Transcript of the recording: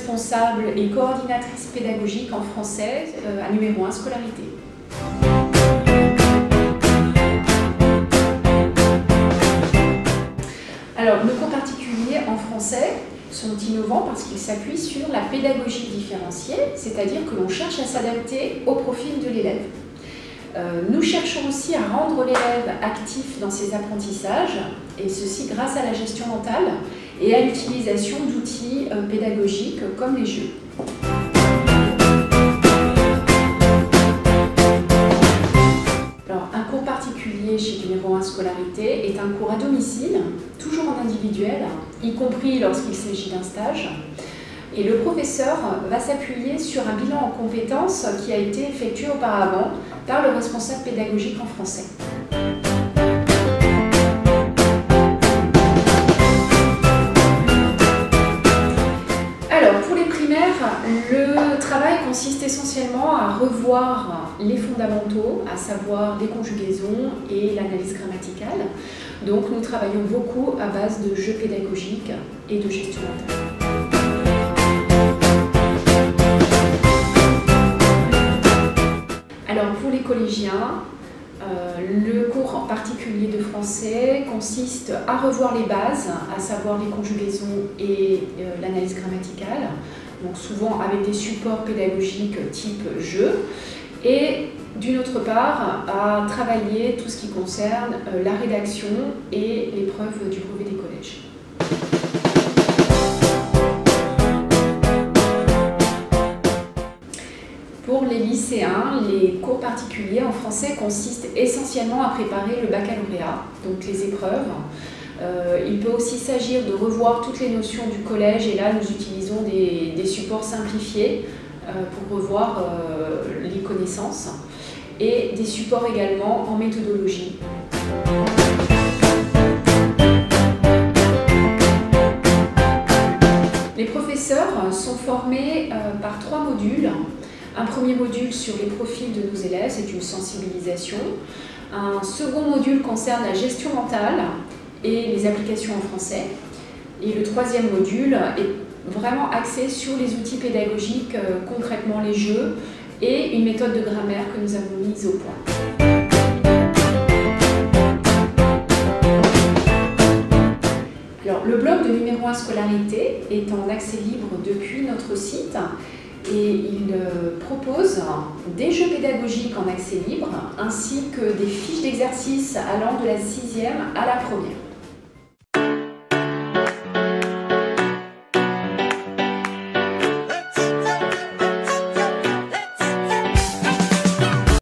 responsable et coordinatrice pédagogique en français à numéro 1 scolarité. Alors, nos cours particuliers en français sont innovants parce qu'ils s'appuient sur la pédagogie différenciée, c'est-à-dire que l'on cherche à s'adapter au profil de l'élève. Nous cherchons aussi à rendre l'élève actif dans ses apprentissages, et ceci grâce à la gestion mentale et à l'utilisation d'outils pédagogiques comme les jeux. Alors, un cours particulier chez numéro 1 scolarité est un cours à domicile, toujours en individuel, y compris lorsqu'il s'agit d'un stage. Et le professeur va s'appuyer sur un bilan en compétences qui a été effectué auparavant par le responsable pédagogique en français. Alors, pour les primaires, le travail consiste essentiellement à revoir les fondamentaux, à savoir les conjugaisons et l'analyse grammaticale. Donc, nous travaillons beaucoup à base de jeux pédagogiques et de gestion mentale. Alors pour les collégiens, le cours en particulier de français consiste à revoir les bases, à savoir les conjugaisons et l'analyse grammaticale, donc souvent avec des supports pédagogiques type jeu, et d'une autre part à travailler tout ce qui concerne la rédaction et l'épreuve du brevet des collèges. Pour les lycéens, les cours particuliers en français consistent essentiellement à préparer le baccalauréat, donc les épreuves. Il peut aussi s'agir de revoir toutes les notions du collège, et là nous utilisons des supports simplifiés pour revoir les connaissances, et des supports également en méthodologie. Les professeurs sont formés par 3 modules. Un premier module sur les profils de nos élèves, c'est une sensibilisation. Un second module concerne la gestion mentale et les applications en français. Et le troisième module est vraiment axé sur les outils pédagogiques, concrètement les jeux, et une méthode de grammaire que nous avons mise au point. Alors, le blog de numéro 1 scolarité est en accès libre depuis notre site. Et il propose des jeux pédagogiques en accès libre ainsi que des fiches d'exercice allant de la 6e à la 1re.